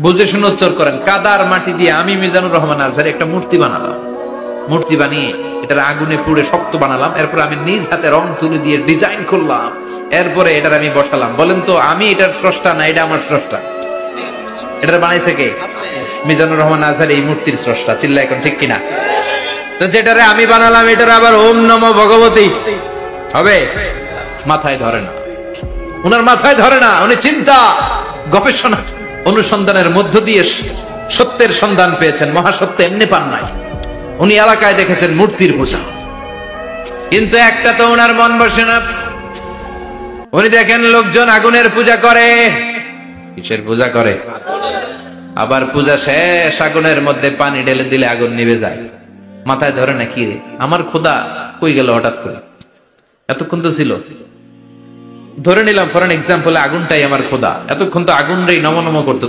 বুঝে শুনে উত্তর করেন। কাদার মাটি দিয়ে আমি মিজানুর রহমান আজহারি একটা মূর্তি বানালাম। মূর্তি বানিয়ে এটার আগুনে পুড়ে শক্ত বানালাম। এরপর আমি নিজ হাতে রং তুলি দিয়ে ডিজাইন করলাম। এরপরে এটার আমি বসালাম। বলেন তো আমি এটার স্রষ্টা না এটা আমার স্রষ্টা? এটার বানাইছে কে? মিজানুর রহমান আজহারি এই মূর্তির স্রষ্টা। চিল্লা এখন ঠিক কিনা? তো যেটারে আমি বানালাম এটার আবার ওম নমো ভগবতী হবে? মাথায় ধরে না, উনার মাথায় ধরে না। উনি চিন্তা গবেষণা অনুসন্ধানের মধ্য দিয়ে সত্যের সন্ধান পেয়েছেন। মহাসত্য এমনি পান নাই। উনি এলাকায় দেখেছেন মূর্তির পূজা, কিন্তু একটা তো ওনার মন বসে না। উনি দেখেন লোকজন আগুনের পূজা করে। কিসের পূজা করে? আবার পূজা শেষ আগুনের মধ্যে পানি ঢেলে দিলে আগুন নিভে যায়। মাথায় ধরে না, কি রে আমার খোদা কই গেল হঠাৎ করে? এতক্ষণ তো ছিল। ধরে নিলাম ফর এন এক্সাম্পল আগুনটাই আমার খোদা, এতক্ষণ তো আগুন রে নম নম করতো।